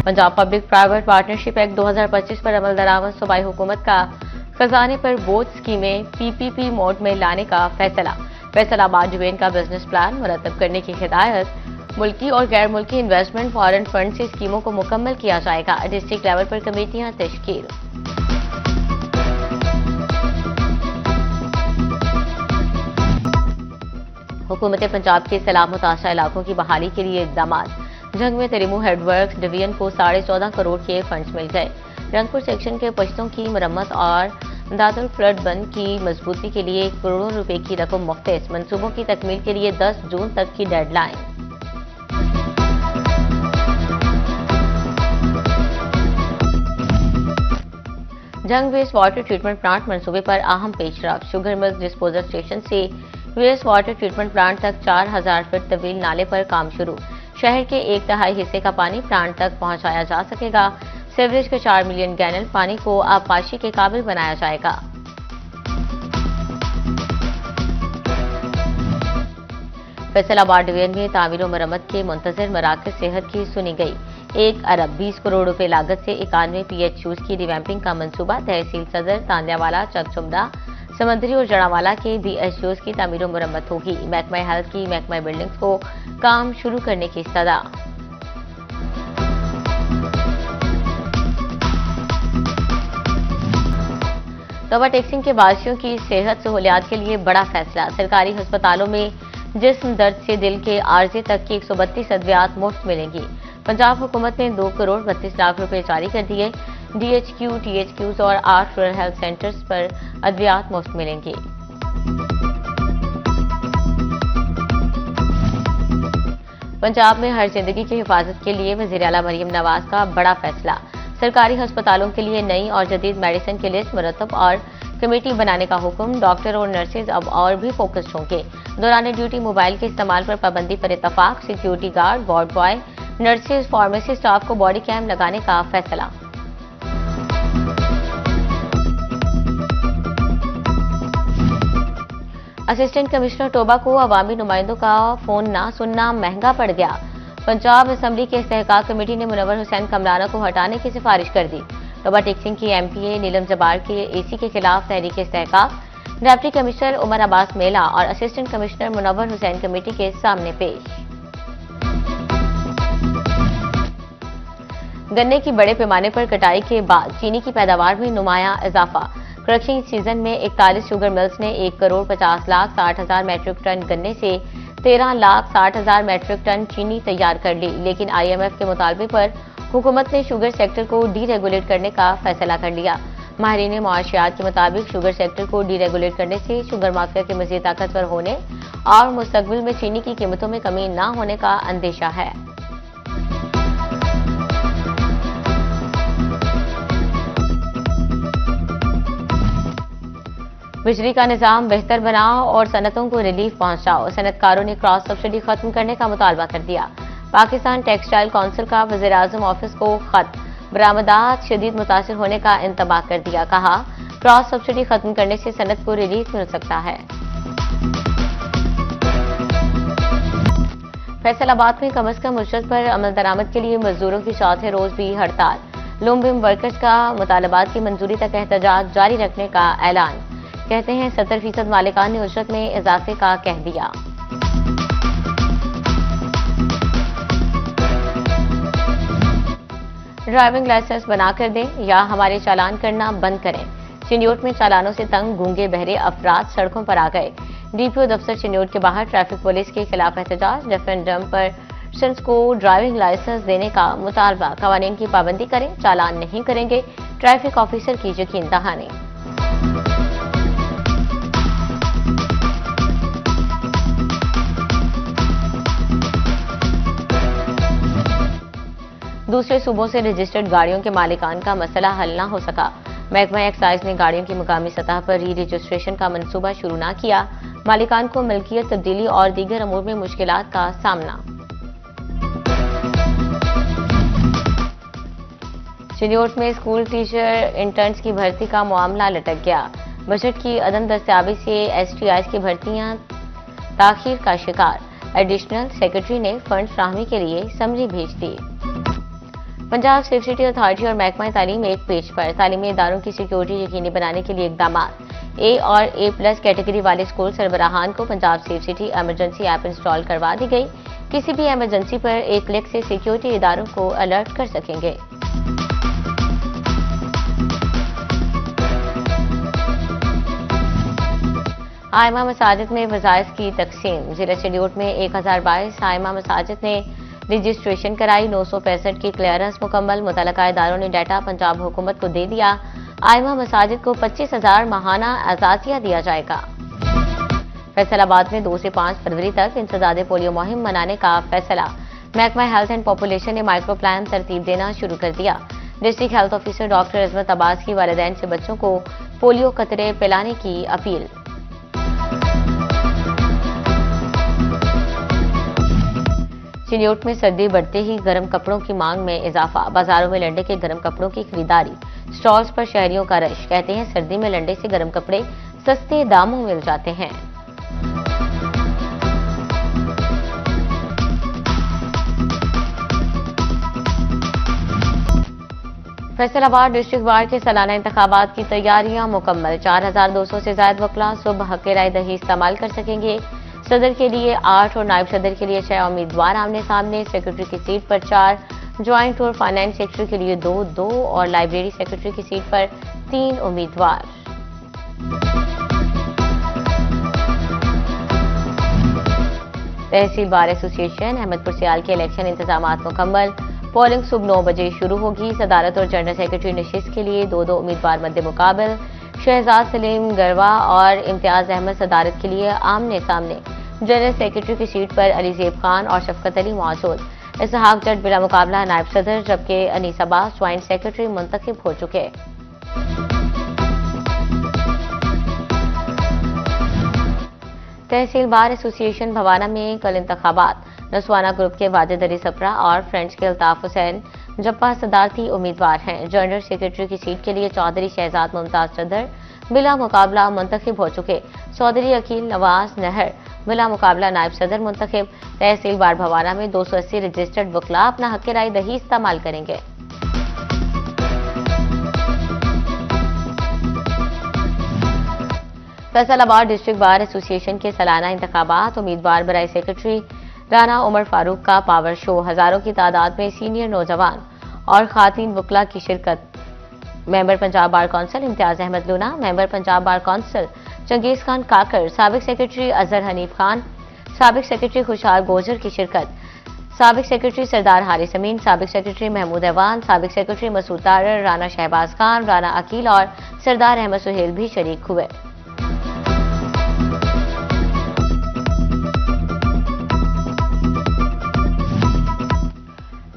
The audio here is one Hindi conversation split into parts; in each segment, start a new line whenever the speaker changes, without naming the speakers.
Punjab public private partnership act 2025 पर अमल दरामद सूबाई हुकूमत का खजाने पर बोझ स्कीमें पीपीपी मोड में लाने का फैसला। फैसलाबाद डिवीजन का बिजनेस प्लान मुरतब करने की हिदायत। मुल्की और गैर मुल्की इन्वेस्टमेंट फॉरेन फंड से स्कीमों को मुकम्मल किया जाएगा। डिस्ट्रिक्ट लेवल पर कमेटियां तश्कील। हुकूमत पंजाब के सैलाब मुतासर इलाकों की बहाली के लिए इकदाम। जंग में तरीमू हेडवर्क्स डिवीजन को 14.5 करोड़ के फंड्स मिल गए। रंगपुर सेक्शन के पश्तों की मरम्मत और दादर फ्लड बंद की मजबूती के लिए करोड़ों रुपए की रकम मुख्तस। मंसूबों की तकमील के लिए 10 जून तक की डेडलाइन। जंग वेस्ट वाटर ट्रीटमेंट प्लांट मंसूबे पर अहम पेशरफ। शुगर मिल्स डिस्पोजल स्टेशन से वेस्ट वाटर ट्रीटमेंट प्लांट तक 4000 फीट तवील नाले पर काम शुरू। शहर के 1/3 हिस्से का पानी प्लांट तक पहुंचाया जा सकेगा। सीवरेज के 4 मिलियन गैलन पानी को आबपाशी के काबिल बनाया जाएगा। फैसलाबाद डिवीजन में तामीर और मरम्मत के मुंतजर मराकज सेहत की सुनी गई। 1 अरब 20 करोड़ रुपए लागत से 91 PHUs की रिवैम्पिंग का मंसूबा। तहसील सदर, तांदियावाला, चकचुमदा, समंदरी और जड़ावाला के BHUs की तामीर और मरम्मत होगी। महकमा हेल्थ की महकमा बिल्डिंग्स को काम शुरू करने की सदा। दवा टैक्सिंग के बाशियों की सेहत सहूलियात के लिए बड़ा फैसला। सरकारी अस्पतालों में जिस्म दर्द से दिल के आर्जे तक की 132 अद्वियात मुफ्त मिलेंगी। पंजाब हुकूमत ने 2 करोड़ 32 लाख रुपए जारी कर दिए। DHQ, THQs और 8 रूरल हेल्थ सेंटर्स पर अद्वियात मुफ्त मिलेंगे। पंजाब में हर जिंदगी की हिफाजत के लिए वज़ीर आला मरियम नवाज का बड़ा फैसला। सरकारी अस्पतालों के लिए नई और जदीद मेडिसिन की लिस्ट मुरतब और कमेटी बनाने का हुक्म। डॉक्टर और नर्सेज अब और भी फोकस्ड होंगे। दौरान ड्यूटी मोबाइल के इस्तेमाल पर पाबंदी पर इत्तफाक। Security guard, ward boy, nurses, pharmacy staff को बॉडी कैम लगाने का फैसला। असिस्टेंट कमिश्नर टोबा को अवामी नुमाइंदों का फोन ना सुनना महंगा पड़ गया। पंजाब असम्बली के इस्तेहकाक कमेटी ने मुनव्वर हुसैन कमराना को हटाने की सिफारिश कर दी। टोबा टैक्सिंग की MPA नीलम जबार के AC के खिलाफ तहरीक इस्तेहकाक। डिप्टी कमिश्नर उमर अब्बास मेला और assistant commissioner Munawwar Hussain committee के सामने पेश। गन्ने की बड़े पैमाने पर कटाई के बाद चीनी की पैदावार में नुमाया इजाफा। क्रशिंग सीजन में 41 शुगर मिल्स ने 1 करोड़ 50 लाख 60 हजार मैट्रिक टन गन्ने से 13 लाख 60 हजार मैट्रिक टन चीनी तैयार कर ली। लेकिन IMF के मुतालबे पर हुकूमत ने शुगर सेक्टर को डीरेगुलेट करने का फैसला कर लिया। माहिरीन मुआशियात के मुताबिक शुगर सेक्टर को डीरेगुलेट करने से शुगर माफिया के मजीद ताकतवर होने और मुस्तकबिल में चीनी की कीमतों में कमी न होने का अंदेशा है। बिजली का निजाम बेहतर बनाओ और सनतों को रिलीफ पहुंचाओ। सनतकारों ने क्रॉस सब्सिडी खत्म करने का मुतालबा कर दिया। पाकिस्तान टेक्सटाइल काउंसिल का वज़ीर आज़म ऑफिस को खत। बरामदात शदीद मुतासिर होने का इंतबाह कर दिया। कहा क्रॉस सब्सिडी खत्म करने से सनत को रिलीफ मिल सकता है। फैसलाबाद में कम अज कम उजरत पर अमल दरामद के लिए मजदूरों की चौथे रोज भी हड़ताल। लूमबिम वर्कर्स का मुतालबात की मंजूरी तक एहतजाज जारी रखने का ऐलान। कहते हैं 70% मालिकान ने उजरत में इजाफे का कह दिया। ड्राइविंग लाइसेंस बनाकर दें या हमारे चालान करना बंद करें। चिन्योट में चालानों से तंग गूंगे बहरे अफराद सड़कों पर आ गए। DPO दफ्तर चिन्योट के बाहर ट्रैफिक पुलिस के खिलाफ एहतजाज। रेफरेंडम पर पर्सन्स को ड्राइविंग लाइसेंस देने का मुतालबा। कवानीन की पाबंदी करें, चालान नहीं करेंगे। ट्रैफिक ऑफिसर की यकीन दहानी। दूसरे सूबों से रजिस्टर्ड गाड़ियों के मालिकान का मसला हल न हो सका। महकमा एक्साइज ने गाड़ियों की मुकामी सतह पर री रजिस्ट्रेशन का मंसूबा शुरू न किया। मालिकान को मिल्कियत तब्दीली और दीगर अमूर में मुश्किलात का सामना। चिन्योट में स्कूल टीचर इंटर्न्स की भर्ती का मामला लटक गया। बजट की अदम दस्तयाबी से STIs की भर्तियां ताखीर का शिकार। एडिशनल सेक्रेटरी ने फंड फ्राहमी के लिए समरी भेज दी। पंजाब सेफ सिटी अथॉरिटी और महकमा तालीम एक पेज पर तालीमी इदारों की सिक्योरिटी यकीनी बनाने के लिए इकदाम। ए और A+ कैटेगरी वाले स्कूल सरबराहान को Punjab safe city emergency app install करवा दी गई। किसी भी इमरजेंसी पर एक क्लिक से सिक्योरिटी इदारों को अलर्ट कर सकेंगे। आइमा मसाजिद में वज़ाइफ की तकसीम। जिला शेड्यूल में 1022 आइमा मसाजिद ने रजिस्ट्रेशन कराई। 965 की क्लियरेंस मुकम्मल। मुतल्लिका इदारों ने डाटा पंजाब हुकूमत को दे दिया। आइमा मसाजिद को 25,000 माहाना एजाजिया दिया जाएगा। फैसलाबाद में 2 से 5 फरवरी तक इंसदादे पोलियो मुहिम मनाने का फैसला। महकमा हेल्थ एंड पॉपुलेशन ने माइक्रो प्लान तरतीब देना शुरू कर दिया। डिस्ट्रिक्ट हेल्थ ऑफिसर डॉक्टर अजमत अब्बास की वालिदैन से बच्चों को पोलियो कतरे पिलाने की अपील। चिन्योट में सर्दी बढ़ते ही गर्म कपड़ों की मांग में इजाफा। बाजारों में लंडे के गर्म कपड़ों की खरीदारी। स्टॉल्स पर शहरियों का रश। कहते हैं सर्दी में लंडे से गर्म कपड़े सस्ते दामों मिल जाते हैं। फैसलाबाद डिस्ट्रिक्ट बार के सालाना इंतखाबात की तैयारियां मुकम्मल। 4200 से ज्यादा वकला सुबह हक राय दही इस्तेमाल कर सकेंगे। सदर के लिए 8 और नायब सदर के लिए 6 उम्मीदवार आमने सामने। सेक्रेटरी की सीट पर 4, ज्वाइंट और फाइनेंस सेक्रेटरी के लिए 2 और लाइब्रेरी सेक्रेटरी की सीट पर 3 उम्मीदवार। तहसील बार एसोसिएशन अहमदपुर सियाल के इलेक्शन इंतजामात मुकम्मल। पोलिंग सुबह 9 बजे शुरू होगी। सदारत और जनरल सेक्रेटरी नशिस्त के लिए 2 उम्मीदवार मद्दे मुकाबल। शहजाद सलीम गरवा और इम्तियाज अहमद सदारत के लिए आमने सामने। जनरल सेक्रेटरी की सीट पर अलीजेब खान और शफकत अली मौजूद। इसहाक जट बिला मुकाबला नायब सदर, जबकि अनीस अब्बास ज्वाइंट सेक्रेटरी मुंतखब हो चुके। तहसील बार एसोसिएशन भवाना में कल इंतखाबात। नसवाना ग्रुप के वाजिद अली सप्रा और फ्रेंच के अल्ताफ हुसैन जप्पा सदारती उम्मीदवार हैं। जनरल सेक्रेटरी की सीट के लिए चौधरी शहजाद मुमताज सदर बिला मुकाबला मुंतखब हो चुके। चौधरी अकील नवाज नहर बिला मुकाबला नायब सदर मुंतखब। तहसील बार भवाना में 280 रजिस्टर्ड वकला अपना हक राय दही इस्तेमाल करेंगे। फैसलाबाद डिस्ट्रिक्ट बार एसोसिएशन के सालाना इंतखाबात। उम्मीदवार बराए सेक्रेटरी राना उमर फारूक का पावर शो। हजारों की तादाद में सीनियर नौजवान और खातीन वकला की शिरकत। Member Punjab bar council Imtiaz Ahmed Luna, member Punjab bar council Changez Khan Kakar, साबिक सेक्रेटरी अजहर हनीफ खान, साबिक सेक्रेटरी खुशहाल गोजर की शिरकत। साबिक सेक्रेटरी सरदार हारिस अमीन, साबिक सेक्रेटरी महमूद अवान, साबिक सेक्रेटरी मसूद तारर, राना शहबाज खान, राना अकील और सरदार अहमद सुहेल भी शरीक हुए।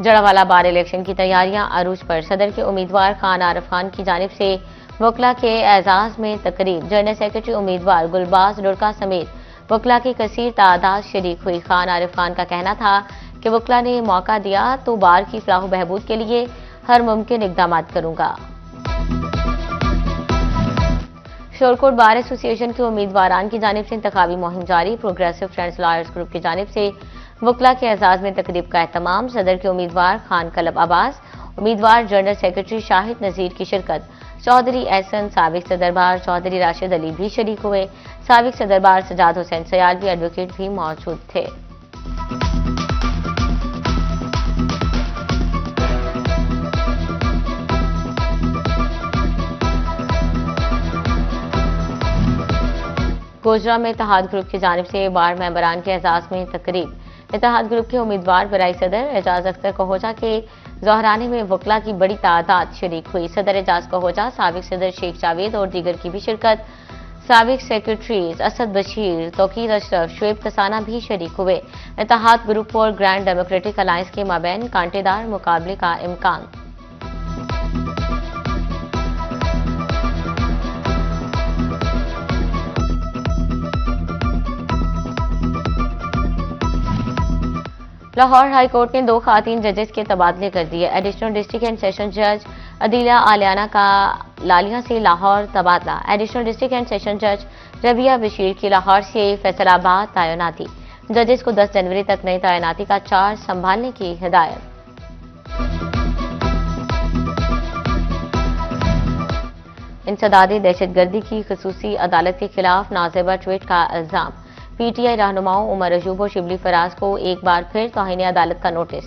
जड़ावाला बार इलेक्शन की तैयारियां अरूज पर। सदर के उम्मीदवार खान आरिफ खान की जानिब से वकला के एजाज में तकरीब। जनरल सेक्रेटरी उम्मीदवार गुलबाज लुड़का समेत वकला की कसीर तादाद शरीक हुई। खान आरिफ खान का कहना था कि वकला ने मौका दिया तो बार की फलाह बहबूद के लिए हर मुमकिन इकदाम करूंगा। शोरकोट बार एसोसिएशन के उम्मीदवारान की जानिब से इंतखाबी मुहिम जारी। प्रोग्रेसिव फ्रेंड्स लॉयर्स ग्रुप की जानिब से वकला के एजाज में तकरीब का एहतमाम। सदर के उम्मीदवार खान कलब अब्बास, उम्मीदवार जनरल सेक्रेटरी शाहिद नजीर की शिरकत। चौधरी एहसन, साबिक सदरबार चौधरी राशिद अली भी शरीक हुए। साबिक सदरबार सजाद हुसैन सयालवी एडवोकेट भी मौजूद थे। गोजरा में इत्तेहाद ग्रुप की जानिब से बार मेंबरान के एजाज में तकरीब। इत्तेहाद ग्रुप के उम्मीदवार बराई सदर एजाज अख्तर कहोजा के जौहराने में वकला की बड़ी तादाद शरीक हुई। सदर एजाज कहोजा, साबिक सदर शेख जावेद और दीगर की भी शिरकत। साबिक सेक्रेटरीज असद बशीर, तौकीर अशरफ, शुएब कसाना भी शरीक हुए। इत्तेहाद ग्रुप और ग्रैंड डेमोक्रेटिक अलायंस के माबैन कांटेदार मुकाबले का इम्कान। लाहौर हाई कोर्ट ने 2 खातीन जजेस के तबादले कर दिए। एडिशनल डिस्ट्रिक्ट एंड सेशन जज अदीला आलियाना का लालिया से लाहौर तबादला। एडिशनल डिस्ट्रिक्ट एंड सेशन जज रबिया बशीर की लाहौर से फैसलाबाद तैनाती। जजेस को 10 जनवरी तक नई तैनाती का चार्ज संभालने की हिदायत। इंसदादे दहशतगर्दी की खसूसी अदालत के खिलाफ नाज़िबा ट्वीट का इल्जाम। पीटीआई रहनुमाओं उमर अजूब और शिबली फराज को एक बार फिर तौहीन अदालत का नोटिस।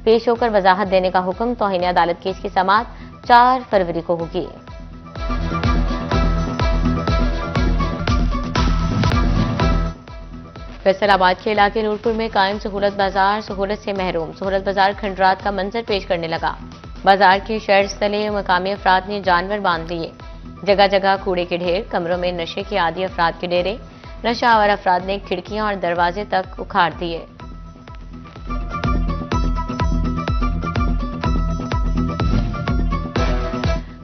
पेश होकर वजाहत देने का हुक्म। तौहीन अदालत केस की समाअत 4 फरवरी को होगी। फैसलाबाद के इलाके नूरपुर में कायम सहूलत बाजार सहूलत से महरूम। सहूलत बाजार खंडरात का मंजर पेश करने लगा। बाजार के शहर तले मकामी अफराद ने जानवर बांध लिए। जगह जगह कूड़े के ढेर, कमरों में नशे के आदी अफराद के डेरे। नशा आवर अफराद ने खिड़कियां और दरवाजे तक उखाड़ दिए।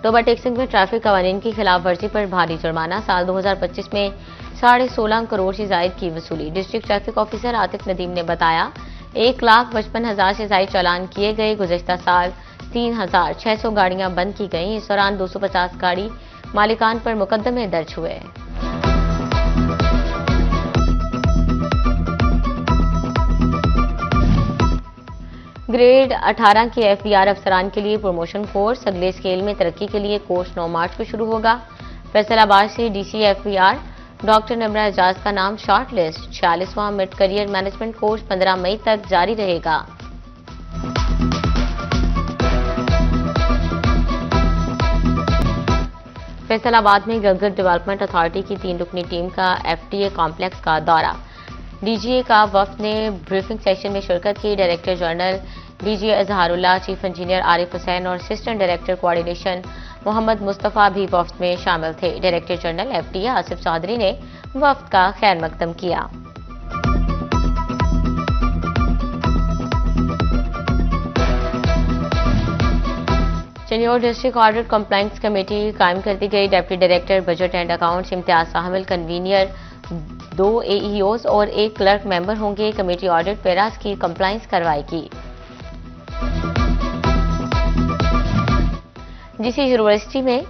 तोबा टेक्सिंग में ट्रैफिक कवानीन की खिलाफ वर्जी पर भारी जुर्माना। साल 2025 में 16.5 करोड़ से जायद की वसूली। District traffic officer Atif Nadeem ने बताया 1,55,000 से जायद चालान किए गए। गुज़श्ता साल 3,600 गाड़ियां बंद की गईं। इस दौरान 250 गाड़ी मालिकान पर मुकदमे दर्ज हुए। ग्रेड 18 के एफबीआर अफसरान के लिए प्रमोशन कोर्स। अगले स्केल में तरक्की के लिए कोर्स 9 मार्च को शुरू होगा। फैसलाबाद से DC FBR doctor Namra Ejaz का नाम शॉर्ट लिस्ट। 46वां मिड करियर मैनेजमेंट कोर्स 15 मई तक जारी रहेगा। फैसलाबाद में गलगत डेवलपमेंट अथॉरिटी की 3 रुकनी टीम का एफडीए कॉम्प्लेक्स का दौरा। डीजीए का वफ्द ने ब्रीफिंग सेशन में शिरकत की। Director general DGA Azharullah, chief engineer Arif Hussain और assistant director coordination Mohammad Mustafa भी वफ्द में शामिल थे। Director general FDA Asif Chaudhry ने वफ्द का खैर मकदम किया। Chiniot district audit compliance committee कायम कर दी गई। Deputy director budget and accounts Imtiaz Sahmil convener, 2 AEOs और 1 क्लर्क मेंबर होंगे। कमेटी ऑडिट पैरास की कंप्लायंस करवाएगी। जिस यूनिवर्सिटी में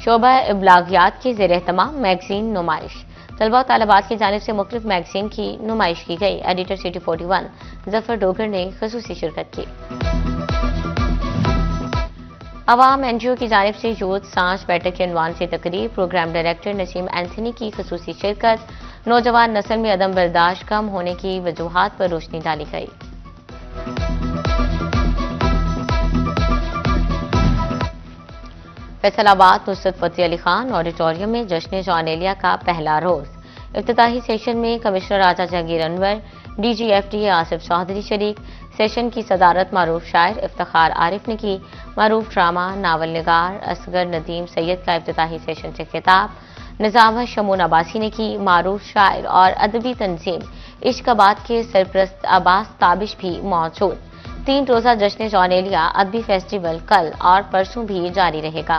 शोबा इब्लागियात के ज़ेर एहतमाम मैगजीन नुमाइश। तलबा तालिबात की जानिब से मुख्तलिफ मैगजीन की नुमाइश की गई। एडिटर सिटी 41 जफर डोगर ने खसूसी शिरकत की। अवाम एनजीओ की जानिब से यूथ सांस बैठक के अनवान से तकरीर। प्रोग्राम डायरेक्टर नसीम एंथनी की खसूसी शिरकत। नौजवान नस्ल में अदम बर्दाश्त कम होने की वजूहात पर रोशनी डाली गई। फैसलाबाद नुसरत फतेह अली खान ऑडिटोरियम में जश्न जौनेलिया का पहला रोज। इफ्तिताही सेशन में कमिश्नर राजा जहांगीर अनवर, डीजीएफडीए आसिफ चौधरी शरीक। सेशन की सदारत मारूफ शायर इफ्तिखार आरिफ ने की। मारूफ ड्रामा नावल निगार असगर नदीम सैयद का इफ्तिताही सेशन से खिताब निजाम शमून अब्बासी ने की। मारूफ शायर और अदबी तंजीम इश्काबाद के सरप्रस्त अब्बास ताबिश भी मौजूद। 3 रोजा जश्न जौनेलिया अदबी फेस्टिवल कल और परसों भी जारी रहेगा।